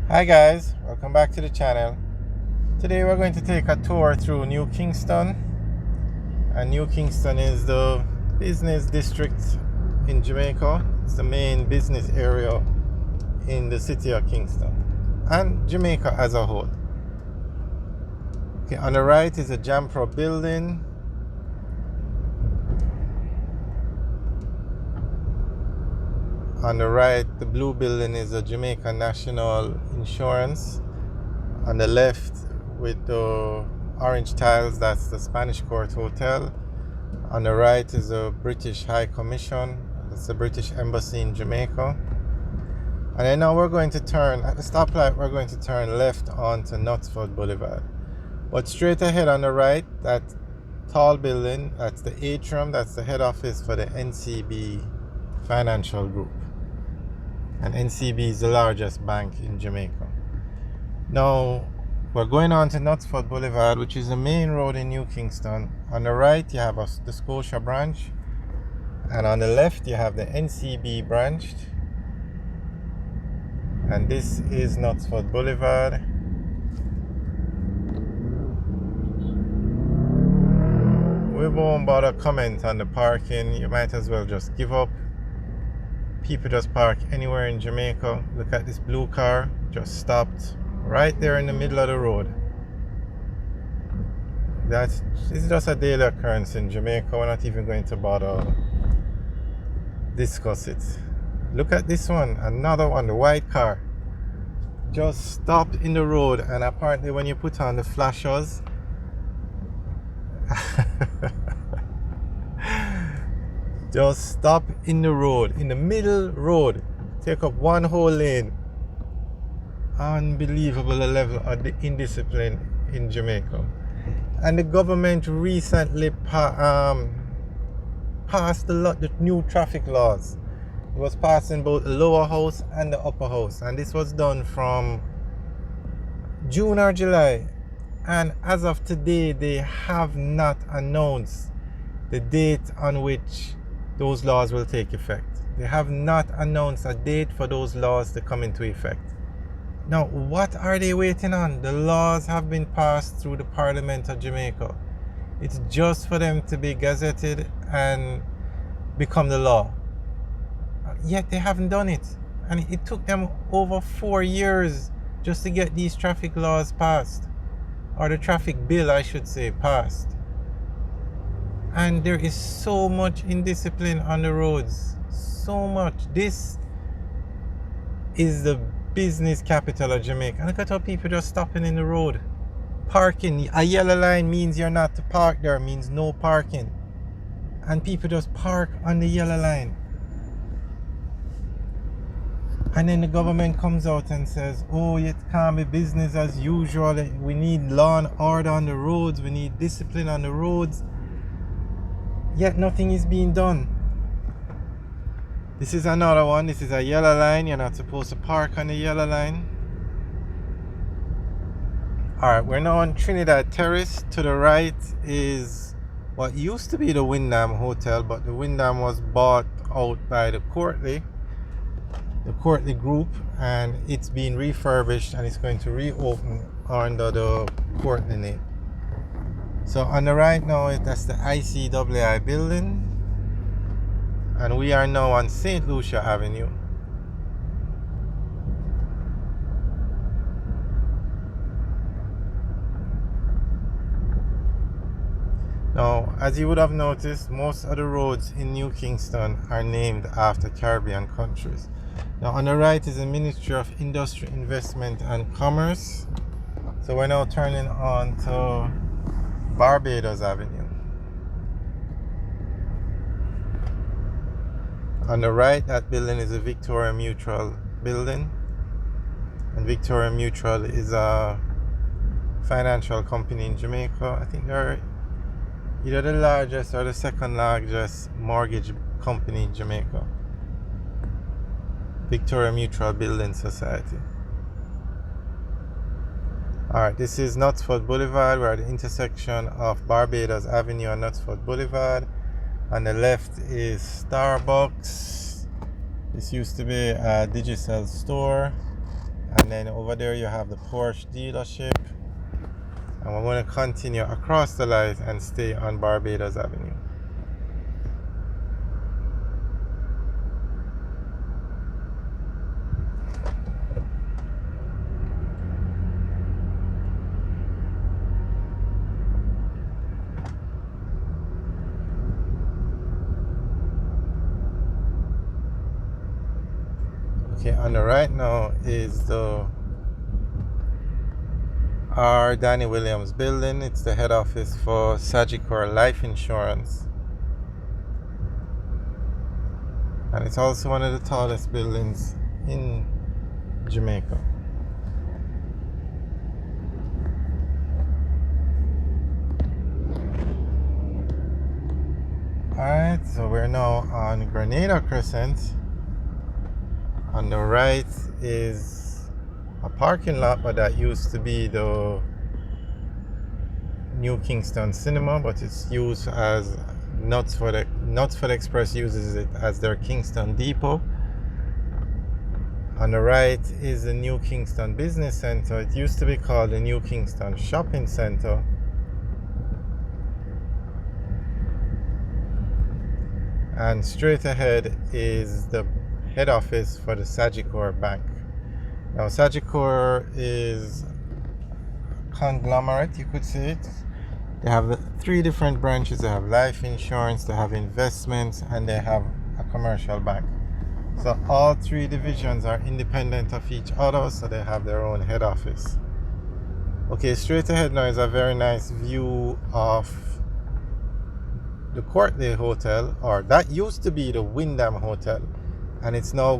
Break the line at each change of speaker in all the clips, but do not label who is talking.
Hi guys, welcome back to the channel. Today we're going to take a tour through New Kingston. And New Kingston is the business district in Jamaica. It's the main business area in the city of Kingston and Jamaica as a whole. Okay, on the right is a Jampro building. On the right, the blue building is a Jamaica National Insurance. On the left, with the orange tiles, that's the Spanish Court Hotel. On the right is a British High Commission. That's the British Embassy in Jamaica. And then now we're going to turn, at the stoplight, we're going to turn left onto Knutsford Boulevard. But straight ahead on the right, that tall building, that's the atrium, that's the head office for the NCB Financial Group. And NCB is the largest bank in Jamaica. Now, we're going on to Knutsford Boulevard, which is the main road in New Kingston. On the right, you have the Scotia branch. And on the left, you have the NCB branch. And this is Knutsford Boulevard. We won't bother comment on the parking. You might as well just give up. People just park anywhere in Jamaica. Look at this blue car, just stopped right there in the middle of the road. This is just a daily occurrence in Jamaica. We're not even going to bother discuss it. Look at this one, another one, the white car. Just stopped in the road, and apparently when you put on the flashers, just stop in the road, in the middle road, take up one whole lane. Unbelievable the level of the indiscipline in Jamaica. And the government recently passed the new traffic laws. It was passed in both the lower house and the upper house, and this was done from June or July. And as of today, they have not announced the date on which those laws will take effect. They have not announced a date for those laws to come into effect. Now, what are they waiting on? The laws have been passed through the Parliament of Jamaica. It's just for them to be gazetted and become the law. Yet they haven't done it. And it took them over 4 years just to get these traffic laws passed. Or the traffic bill, I should say, passed. And there is so much indiscipline on the roads. So much. This is the business capital of Jamaica. And look at how people just stopping in the road. Parking. A yellow line means you're not to park there. Means no parking. And people just park on the yellow line. And then the government comes out and says, oh, it can't be business as usual. We need law and order on the roads. We need discipline on the roads. Yet nothing is being done. This is another one. This is a yellow line. You're not supposed to park on the yellow line. Alright, we're now on Trinidad Terrace. To the right is what used to be the Windham Hotel, but the Windham was bought out by the Courtney group, and it's being refurbished and it's going to reopen under the Courtney name. So on the right now, that's the ICWI building. And we are now on St. Lucia Avenue. Now, as you would have noticed, most of the roads in New Kingston are named after Caribbean countries. Now, on the right is the Ministry of Industry, Investment and Commerce. So we're now turning on to Barbados Avenue. On the right, that building is a Victoria Mutual building. And Victoria Mutual is a financial company in Jamaica. I think they're either the largest or the second largest mortgage company in Jamaica. Victoria Mutual Building Society. Alright, this is Knutsford Boulevard. We're at the intersection of Barbados Avenue and Knutsford Boulevard. On the left is Starbucks. This used to be a digital store. And then over there you have the Porsche dealership. And we're going to continue across the light and stay on Barbados Avenue. Okay, on the right now is the R. Danny Williams building. It's the head office for Sagicor Life Insurance. And it's also one of the tallest buildings in Jamaica. Alright, so we're now on Grenada Crescent. On the right is a parking lot, but that used to be the New Kingston Cinema, but it's used as Knutsford Express uses it as their Kingston Depot. On the right is the New Kingston Business Center. It used to be called the New Kingston Shopping Center. And straight ahead is the head office for the Sagicor Bank. Now Sagicor is a conglomerate, you could say it. They have 3 different branches. They have life insurance, they have investments, and they have a commercial bank. So all 3 divisions are independent of each other, so they have their own head office. Okay, straight ahead now is a very nice view of the Courtney Hotel, or that used to be the Windham Hotel, and it's now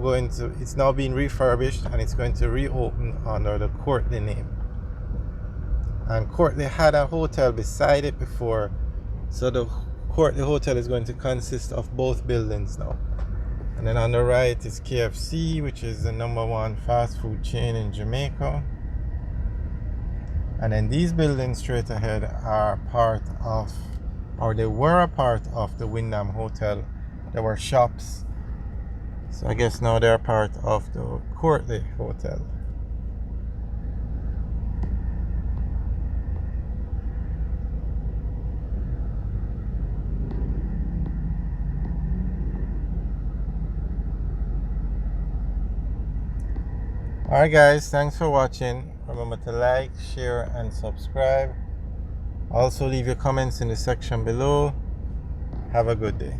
being refurbished, and it's going to reopen under the Courtney name. And Courtney had a hotel beside it before, so the Courtney Hotel is going to consist of both buildings now. And then on the right is KFC, which is the #1 fast food chain in Jamaica. And then these buildings straight ahead are part of, or they were a part of, the Windham Hotel. There were shops. So I guess now they're part of the Courtney Hotel. Alright guys, thanks for watching. Remember to like, share and subscribe. Also leave your comments in the section below. Have a good day.